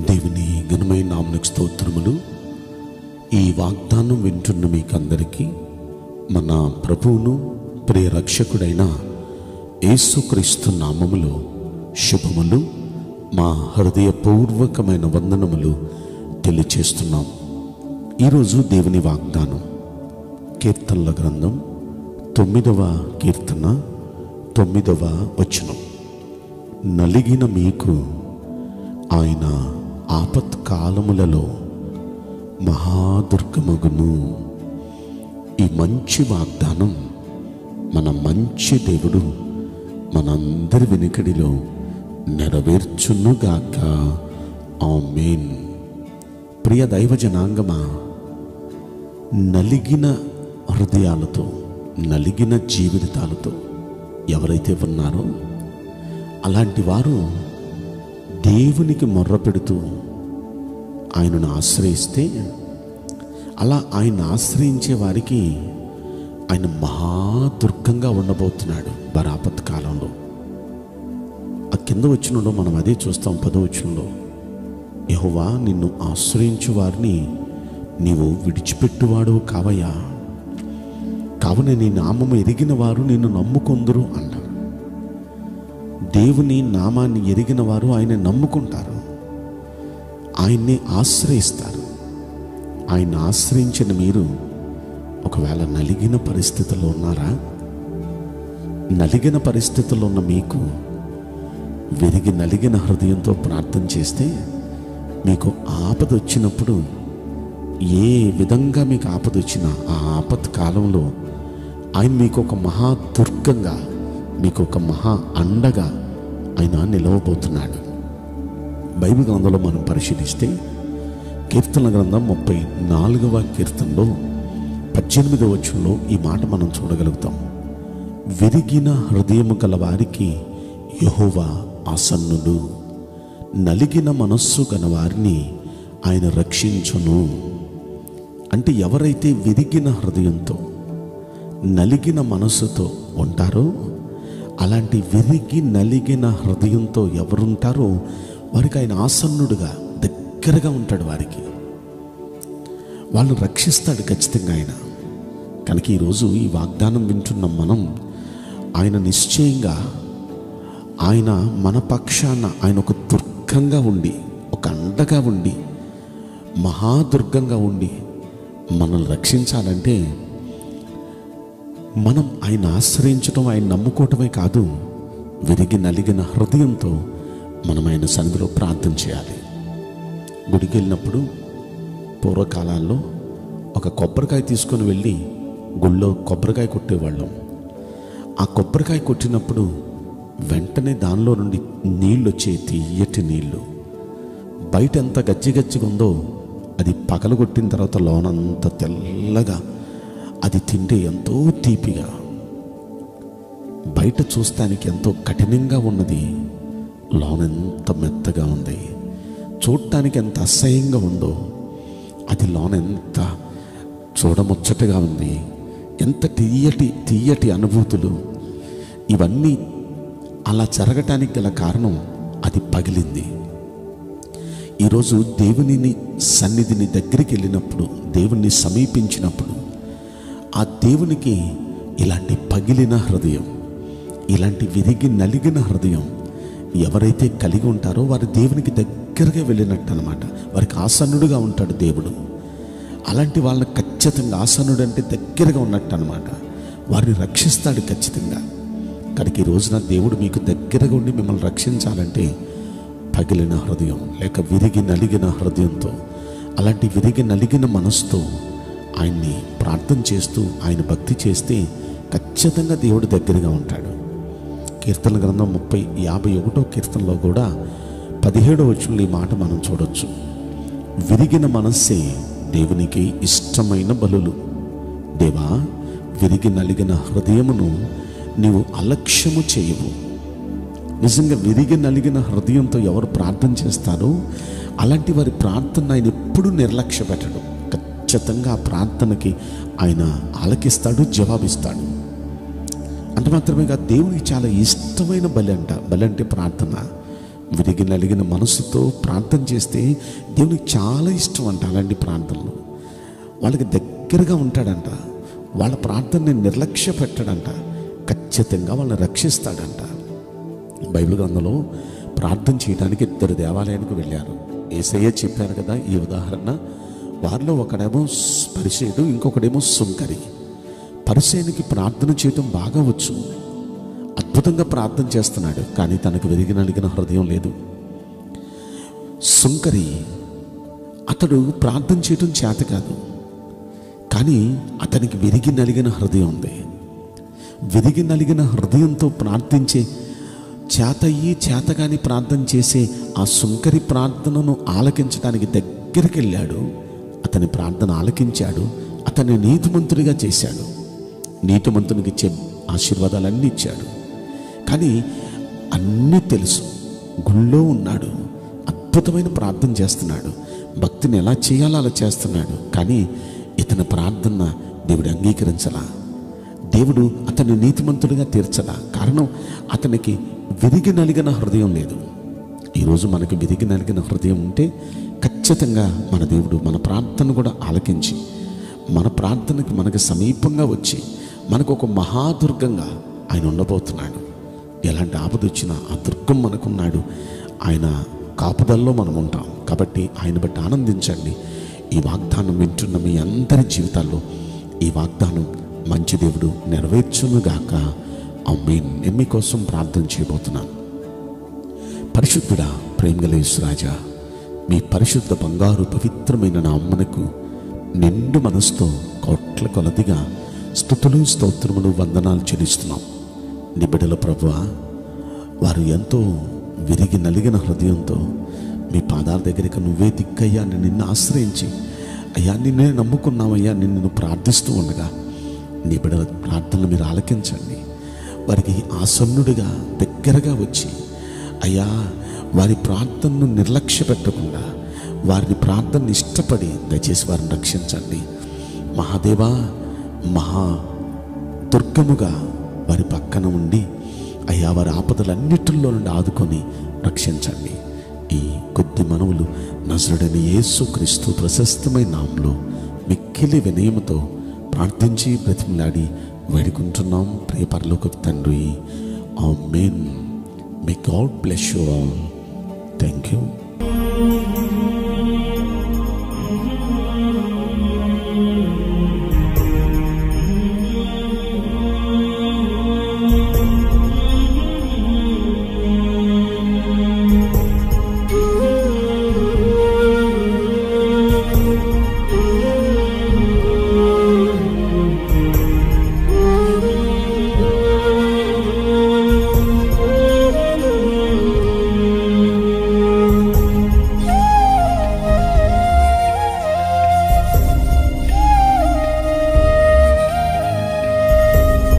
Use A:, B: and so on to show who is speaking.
A: దేవుని ఘనమైన నామమునకు స్తోత్రములు. ఈ వాగ్దానం వింటున్న మీకందరికీ మన ప్రభువును ప్రియ రక్షకుడైన యేసుక్రీస్తు నామములో శుభములు, మా హృదయపూర్వకమైన వందనములు తెలియచేస్తున్నాం. ఈరోజు దేవుని వాగ్దానం కీర్తనల గ్రంథం 9వ కీర్తన 9వ వచనం. నలిగిన మీకు ఆయన ఆపత్కాలములలో మహాదుర్గమగును. ఈ మంచి వాగ్దానం మన మంచి దేవుడు మనందరి వెనుకడిలో నెరవేర్చునుగాక. ఆమేన్. ప్రియ దైవ జనాంగమా, నలిగిన హృదయాలతో, నలిగిన జీవితాలతో ఎవరైతే ఉన్నారో అలాంటి వారు దేవునికి మొర్ర పెడుతూ ఆయనను ఆశ్రయిస్తే, అలా ఆయన ఆశ్రయించే వారికి ఆయన మహాదుర్గంగా ఉండబోతున్నాడు వారి ఆపత్కాలంలో. ఆ కింద వచనంలో మనం అదే చూస్తాం. 10వ వచనంలో, యెహోవా నిన్ను ఆశ్రయించు వారిని నీవు విడిచిపెట్టువాడు కావయ్యా, కావున నీ నామము ఎరిగిన వారు నిన్ను నమ్ముకొందురు అన్నాడు. దేవుని నామాన్ని ఎరిగిన వారు ఆయన నమ్ముకుంటారు, ఆయన్ని ఆశ్రయిస్తారు. ఆయన ఆశ్రయించిన మీరు ఒకవేళ నలిగిన పరిస్థితుల్లో ఉన్నారా? నలిగిన పరిస్థితుల్లో ఉన్న మీకు విరిగి నలిగిన హృదయంతో ప్రార్థన చేస్తే, మీకు ఆపద వచ్చినప్పుడు, ఏ విధంగా మీకు ఆపద వచ్చినా ఆ ఆపత్ కాలంలో ఆయన మీకు ఒక మహాదుర్గంగా, మీకు ఒక మహా అండగా ఆయన నిలవబోతున్నాడు. బైబిల్ గ్రంథంలో మనం పరిశీలిస్తే కీర్తన గ్రంథం 34వ కీర్తనలో 18వ వచనంలో ఈ మాట మనం చూడగలుగుతాం. విరిగిన హృదయము గల వారికి యెహోవా ఆసన్నుడు, నలిగిన మనస్సు గల వారిని ఆయన రక్షించును. అంటే ఎవరైతే విరిగిన హృదయంతో, నలిగిన మనస్సుతో ఉంటారో, అలాంటి విరిగి నలిగిన హృదయంతో ఎవరుంటారో వారికి ఆయన ఆసన్నుడుగా, దగ్గరగా ఉంటాడు. వారికి వాళ్ళు రక్షిస్తాడు ఖచ్చితంగా ఆయన. కనుక ఈరోజు ఈ వాగ్దానం వింటున్న మనం, ఆయన నిశ్చయంగా ఆయన మన పక్షాన ఆయన ఒక దుర్గంగా ఉండి, ఒక అండగా ఉండి, మహాదుర్గంగా ఉండి మనల్ని రక్షించాలంటే మనం ఆయన ఆశ్రయించటం, ఆయన నమ్ముకోవటమే కాదు, విరిగి నలిగిన హృదయంతో మనం ఆయన సన్నిధిలో ప్రార్థన చేయాలి. గుడికి వెళ్ళినప్పుడు పూర్వకాలాల్లో ఒక కొబ్బరికాయ తీసుకొని వెళ్ళి గుళ్ళో కొబ్బరికాయ కొట్టేవాళ్ళం. ఆ కొబ్బరికాయ కొట్టినప్పుడు వెంటనే దానిలో నుండి నీళ్ళు వచ్చే, తీయటి నీళ్ళు. బయట ఎంత గజ్జిగజ్జిగా ఉందో అది పగలగొట్టిన తర్వాత లోనంత తెల్లగా, అది తింటే ఎంతో తీపిగా, బయట చూస్తానికి ఎంతో కఠినంగా ఉన్నది, లోనెంత మెత్తగా ఉంది. చూడటానికి ఎంత అసహ్యంగా ఉందో అది లోనెంత చూడముచ్చటగా ఉంది. ఎంత తీయటి తీయటి అనుభూతులు. ఇవన్నీ అలా జరగటానికి గల కారణం అది పగిలింది. ఈరోజు దేవుని సన్నిధిని దగ్గరికి వెళ్ళినప్పుడు, దేవుణ్ణి సమీపించినప్పుడు, ఆ దేవునికి ఇలాంటి పగిలిన హృదయం, ఇలాంటి విరిగి నలిగిన హృదయం ఎవరైతే కలిగి ఉంటారో వారు దేవునికి దగ్గరగా వెళ్ళినట్టు అన్నమాట. వారికి ఆసన్నుడుగా ఉంటాడు దేవుడు. అలాంటి వాళ్ళని ఖచ్చితంగా, ఆసన్నుడు అంటే దగ్గరగా ఉన్నట్టు అన్నమాట, వారిని రక్షిస్తాడు ఖచ్చితంగా. కనుక ఈ రోజున దేవుడు మీకు దగ్గరగా ఉండి మిమ్మల్ని రక్షించాలంటే పగిలిన హృదయం లేక విరిగి నలిగిన హృదయంతో, అలాంటి విరిగి నలిగిన మనసుతో ఆయన్ని ప్రార్థన చేస్తూ, ఆయన భక్తి చేస్తే ఖచ్చితంగా దేవుడు దగ్గరగా ఉంటాడు. కీర్తన గ్రంథం 51వ కీర్తనలో కూడా 17వ వచనంలో ఈ మాట మనం చూడొచ్చు. విరిగిన మనస్సే దేవునికి ఇష్టమైన బలులు. దేవా, విరిగి నలిగిన హృదయమును నీవు అలక్ష్యము చేయవు. నిజంగా విరిగి నలిగిన హృదయంతో ఎవరు ప్రార్థన చేస్తారో అలాంటి వారి ప్రార్థన ఆయన ఎప్పుడూ నిర్లక్ష్య పెట్టడు. ఖచ్చితంగా ఆ ప్రార్థనకి ఆయన ఆలకిస్తాడు, జవాబిస్తాడు. అంత మాత్రమే కాదు, దేవునికి చాలా ఇష్టమైన బలి అంటే ప్రార్థన. విరిగి నలిగిన మనసుతో ప్రార్థన చేస్తే దేవునికి చాలా ఇష్టం అంట. అలాంటి ప్రార్థనలు వాళ్ళకి దగ్గరగా ఉంటాడంట. వాళ్ళ ప్రార్థనని నిర్లక్ష్య పెట్టాడంట. ఖచ్చితంగా వాళ్ళని రక్షిస్తాడంట. బైబిల్ గ్రంథంలో ప్రార్థన చేయడానికి 2 దేవాలయానికి వెళ్ళారు. యేసయ్య చెప్పారు కదా ఈ ఉదాహరణ. వారిలో ఒకడేమో పరిసయ్యుడు, ఇంకొకడేమో సుంకరి. పరిసయ్యునికి ప్రార్థన చేయటం బాగా వచ్చు, అద్భుతంగా ప్రార్థన చేస్తున్నాడు, కానీ తనకు విరిగి నలిగిన హృదయం లేదు. సుంకరి అతడు ప్రార్థన చేయటం చేత కాదు, కానీ అతనికి విరిగి నలిగిన హృదయం ఉంది. విరిగి నలిగిన హృదయంతో ప్రార్థించే చేతగాని ప్రార్థన చేసే ఆ సుంకరి ప్రార్థనను ఆలకించడానికి దగ్గరికి వెళ్ళాడు. అతని ప్రార్థన ఆలకించాడు, అతన్ని నీతిమంతుడిగా చేశాడు, నీతిమంతునికి ఇచ్చే ఆశీర్వాదాలన్నీ ఇచ్చాడు. కానీ అన్నీ తెలుసు, గుళ్ళో ఉన్నాడు, అద్భుతమైన ప్రార్థన చేస్తున్నాడు, భక్తిని ఎలా చేయాలో అలా చేస్తున్నాడు, కానీ ఇతని ప్రార్థన దేవుడు అంగీకరించలా. దేవుడు అతన్ని నీతిమంతుడిగా తీర్చలా. కారణం, అతనికి విరిగి నలిగిన హృదయం లేదు. ఈరోజు మనకి విరిగి నలిగిన హృదయం ఉంటే ఖచ్చితంగా మన దేవుడు మన ప్రార్థన కూడా ఆలకించి మన ప్రార్థనకి మనకు సమీపంగా వచ్చి మనకు ఒక మహాదుర్గంగా ఆయన ఉండబోతున్నాడు. ఎలాంటి ఆపద వచ్చినా ఆ దుర్గం మనకున్నాడు. ఆయన కాపుదల్లో మనం ఉంటాం. కాబట్టి ఆయన బట్టి ఆనందించండి. ఈ వాగ్దానం వింటున్న మీ అందరి జీవితాల్లో ఈ వాగ్దానం మంచి దేవుడు నెరవేర్చునుగాక. ఆమేన్. నేను మీకోసం ప్రార్థన చేయబోతున్నాను. పరిశుద్ధుడా, ప్రేమగల యేసురాజా, మీ పరిశుద్ధ బంగారు పవిత్రమైన నామమునకు నిండు మనసుతో కోట్ల కొలదిగా స్తుతులు, స్తోత్రములు, వందనాలు చెల్లిస్తున్నాం. నీ బిడ్డల ప్రభువా, వారు ఎంతో విరిగి నలిగిన హృదయంతో మీ పాదాల దగ్గరికి నువ్వే దిక్కయ్యా నిన్ను ఆశ్రయించి అయ్యా నిన్నే నమ్ముకున్నామయ్యా నిన్ను ప్రార్థిస్తూ ఉండగా నీ బిడ్డల ప్రార్థనలు మీరు ఆలకించండి. వారికి ఆసన్నుడిగా దగ్గరగా వచ్చి అయ్యా వారి ప్రార్థనను నిర్లక్ష్య పెట్టకుండా వారిని ప్రార్థనను ఇష్టపడి దయచేసి వారిని రక్షించండి. మహాదేవా, మహా దుర్గముగా వారి పక్కన ఉండి అయ్యా వారి ఆపదలన్నిటిలో నుండి ఆదుకొని రక్షించండి. ఈ కొద్ది మనవులు నజరుడైన యేసుక్రీస్తు ప్రశస్తమైన నామములో మిక్కిలి వినయముతో ప్రార్థించి బ్రతిమలాడి వేడుకుంటున్నాం ప్రియ పరలోకపు తండ్రి. ఆమేన్. May God bless you all. Thank you.